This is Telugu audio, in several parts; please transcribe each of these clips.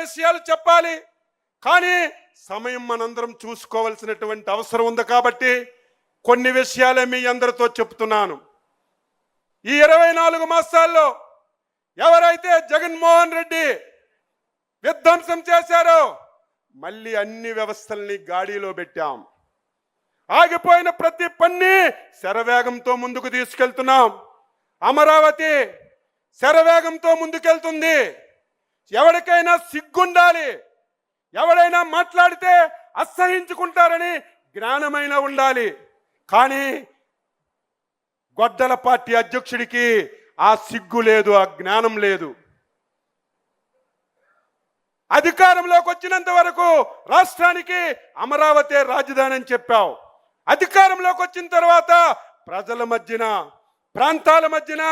విషయాలు చెప్పాలి, కానీ సమయం మనందరం చూసుకోవాల్సినటువంటి అవసరం ఉంది. కాబట్టి కొన్ని విషయాలే మీ అందరితో చెప్తున్నాను. ఈ 24 మాసాల్లో ఎవరైతే జగన్మోహన్ రెడ్డి విధ్వంసం చేశారో మళ్ళీ అన్ని వ్యవస్థల్ని గాడిలో పెట్టాం. ఆగిపోయిన ప్రతి పన్ని శరవేగంతో ముందుకు తీసుకెళ్తున్నాం. అమరావతి శరవేగంతో ముందుకెళ్తుంది. ఎవరికైనా సిగ్గుండాలి, ఎవరైనా మాట్లాడితే అసహించుకుంటారని జ్ఞానమైన ఉండాలి. కానీ గొడ్డల పార్టీ అధ్యక్షుడికి ఆ సిగ్గు లేదు, ఆ జ్ఞానం లేదు. అధికారంలోకి వచ్చినంత వరకు రాష్ట్రానికి అమరావతి రాజధాని అని చెప్పావు. అధికారంలోకి వచ్చిన తర్వాత ప్రజల మధ్యన, ప్రాంతాల మధ్యన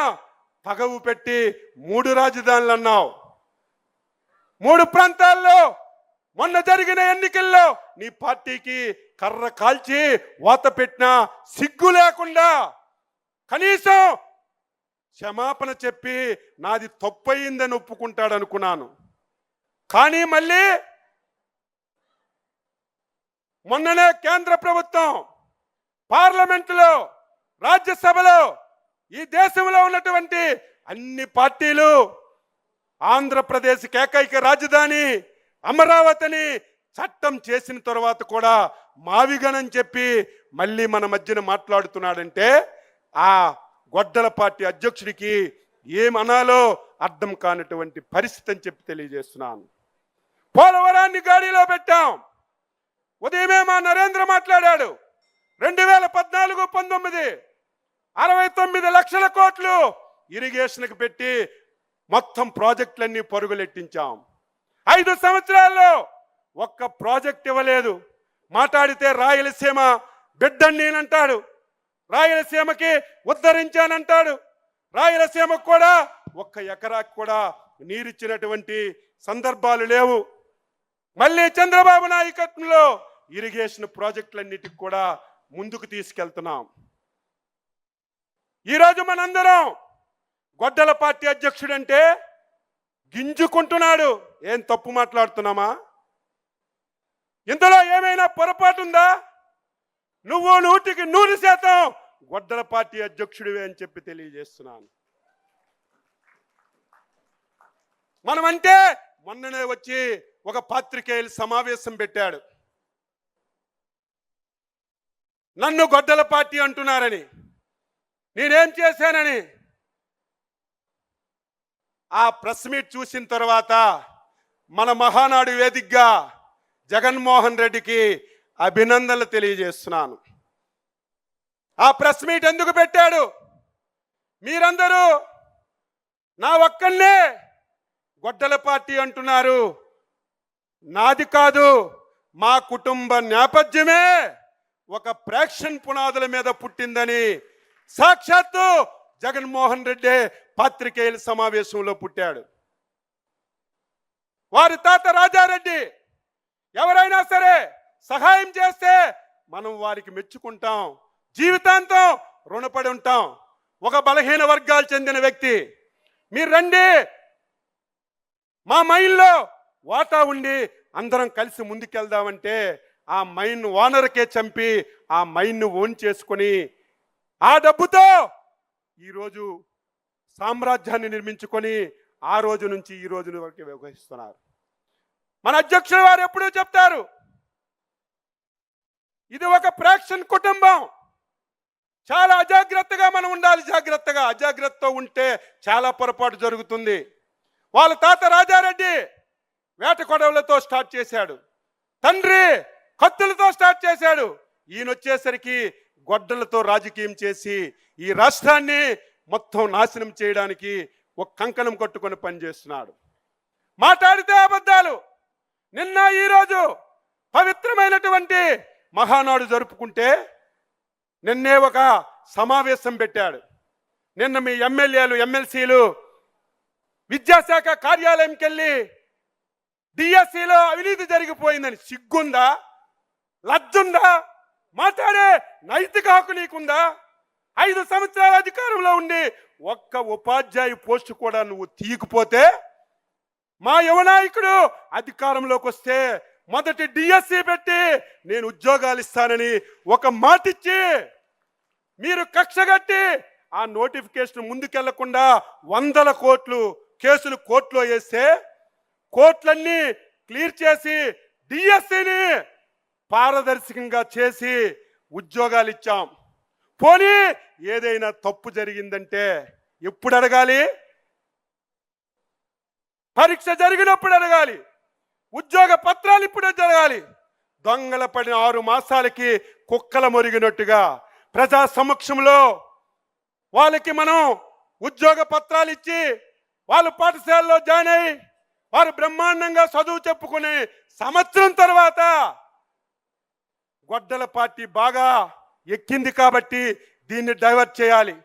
పగవు పెట్టి 3 రాజధానులు అన్నావు. 3 ప్రాంతాల్లో మొన్న జరిగిన ఎన్నికల్లో నీ పార్టీకి కర్ర కాల్చి వాత పెట్టిన సిగ్గు లేకుండా కనీసం క్షమాపణ చెప్పి నాది తప్పయిందని ఒప్పుకుంటాడు అనుకున్నాను. కానీ మళ్ళీ మొన్ననే కేంద్ర ప్రభుత్వం పార్లమెంటులో, రాజ్యసభలో, ఈ దేశంలో ఉన్నటువంటి అన్ని పార్టీలు ఆంధ్రప్రదేశ్ ఏకైక రాజధాని అమరావతిని చట్టం చేసిన తర్వాత కూడా మావిగనని చెప్పి మళ్ళీ మన మధ్యన మాట్లాడుతున్నాడంటే ఆ గొడ్డల పార్టీ అధ్యక్షుడికి ఏమనాలో అర్థం కానటువంటి పరిస్థితి అని చెప్పి తెలియజేస్తున్నాను. పోలవరాన్ని గాడిలో పెట్టాం. ఉదయమే మా నరేంద్ర మాట్లాడాడు. 2014-19 69 లక్షల కోట్లు ఇరిగేషన్కి పెట్టి మొత్తం ప్రాజెక్టులన్నీ పరుగులెట్టించాం. 5 సంవత్సరాల్లో ఒక్క ప్రాజెక్ట్ ఇవ్వలేదు. మాట్లాడితే రాయలసీమ బిడ్డని నేనంటాడు, రాయలసీమకి ఉద్ధరించానంటాడు. రాయలసీమకు కూడా 1 ఎకరాకు కూడా నీరిచ్చినటువంటి సందర్భాలు లేవు. మళ్ళీ చంద్రబాబు నాయకత్వంలో ఇరిగేషన్ ప్రాజెక్టులన్నిటికి కూడా ముందుకు తీసుకెళ్తున్నాం. ఈరోజు మనందరం గొడ్డల పార్టీ అధ్యక్షుడంటే గింజుకుంటున్నాడు. ఏం తప్పు మాట్లాడుతున్నామా? ఇందులో ఏమైనా పొరపాటు ఉందా? నువ్వు 100% గొడ్డల పార్టీ అధ్యక్షుడివే అని చెప్పి తెలియజేస్తున్నాను. మనమంటే మొన్ననే వచ్చి ఒక పాత్రికేయుల సమావేశం పెట్టాడు. నన్ను గొడ్డల పార్టీ అంటున్నారని, నేనేం చేశానని. ఆ ప్రెస్ మీట్ చూసిన తర్వాత మన మహానాడు వేదికగా జగన్మోహన్ రెడ్డికి అభినందనలు తెలియజేస్తున్నాను. ఆ ప్రెస్ మీట్ ఎందుకు పెట్టాడు? మీరందరూ నా ఒక్కనే గొడ్డల పార్టీ అంటున్నారు. నాది కాదు, మా కుటుంబ నేపథ్యమే ఒక ప్రేక్షణ పునాదుల మీద పుట్టిందని సాక్షాత్తు జగన్మోహన్ రెడ్డి పాత్రికేయుల సమావేశంలో పుట్టాడు. వారి తాత రాజారెడ్డి ఎవరైనా సరే సహాయం చేస్తే మనం వారికి మెచ్చుకుంటాం, జీవితాంతం రుణపడి ఉంటాం. ఒక బలహీన వర్గాలు చెందిన వ్యక్తి మీరు రండి, మా మైన్లో వాటా ఉండి అందరం కలిసి ముందుకెళ్దామంటే ఆ మైన్ ఓనర్కే చంపి ఆ మైన్ను ఓన్ చేసుకొని ఆ డబ్బుతో ఈరోజు సామ్రాజ్యాన్ని నిర్మించుకొని ఆ రోజు నుంచి ఈ రోజు వరకు వ్యవహరిస్తున్నారు. మన అధ్యక్షుల వారు ఎప్పుడూ చెప్తారు, ఇది ఒక ప్రేక్షణ కుటుంబం. చాలా అజాగ్రత్తగా మనం ఉండాలి. అజాగ్రత్తతో ఉంటే చాలా పొరపాటు జరుగుతుంది. వాళ్ళ తాత రాజారెడ్డి వేట కొడవలతో స్టార్ట్ చేశాడు, తండ్రి కత్తులతో స్టార్ట్ చేశాడు. ఈయన వచ్చేసరికి గొడ్డలతో రాజకీయం చేసి ఈ రాష్ట్రాన్ని మొత్తం నాశనం చేయడానికి ఒక కంకణం కట్టుకొని పనిచేస్తున్నాడు. మాట్లాడితే అబద్ధాలు. నిన్న ఈరోజు పవిత్రమైనటువంటి మహానాడు జరుపుకుంటే నిన్నే ఒక సమావేశం పెట్టాడు. నిన్న మీ ఎమ్మెల్యేలు, ఎమ్మెల్సీలు విద్యాశాఖ కార్యాలయంకి వెళ్ళి డిఎస్సిలో అవినీతి జరిగిపోయిందని సిగ్గుందా? లజ్జుందా? మాట్లాడే నైతిక హక్కు నీకుందా? 5 సంవత్సరాల అధికారంలో ఉండి ఒక్క ఉపాధ్యాయు పోస్టు కూడా నువ్వు తీయకపోతే మా యువ నాయకుడు అధికారంలోకి వస్తే మొదటి డిఎస్సి పెట్టి నేను ఉద్యోగాలు ఇస్తానని ఒక మాటిచ్చి మీరు కక్షగట్టి ఆ నోటిఫికేషన్ ముందుకెళ్లకుండా వందల కోట్లు కేసులు కోర్టులో వేస్తే కోర్టులన్నీ క్లియర్ చేసి డిఎస్సిని పారదర్శకంగా చేసి ఉద్యోగాలు ఇచ్చాం. పోనీ ఏదైనా తప్పు జరిగిందంటే ఎప్పుడు అడగాలి? పరీక్ష జరిగినప్పుడు అడగాలి. ఉద్యోగ పత్రాలు ఇప్పుడే జరగాలి. దొంగల పడిన 6 మాసాలకి కుక్కల మొరిగినట్టుగా ప్రజా సమక్షంలో వాళ్ళకి మనం ఉద్యోగ పత్రాలు ఇచ్చి వాళ్ళు పాఠశాలలో జాయిన్ అయ్యి వారు బ్రహ్మాండంగా చదువు చెప్పుకుని సంవత్సరం తర్వాత గొడ్డల పార్టీ బాగా ఎక్కింది కాబట్టి దీన్ని డైవర్ట్ చేయాలి.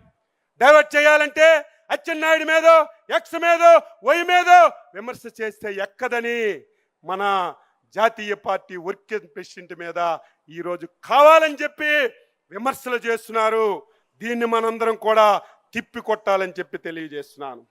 డైవర్ట్ చేయాలంటే అచ్చెన్నాయుడు మీదో ఎక్స్ మీదో వై మీదో విమర్శ చేస్తే ఎక్కదని మన జాతీయ పార్టీ వర్కింగ్ ప్రెసిడెంట్ మీద ఈరోజు కావాలని చెప్పి విమర్శలు చేస్తున్నారు. దీన్ని మనందరం కూడా తిప్పి కొట్టాలని చెప్పి తెలియజేస్తున్నాను.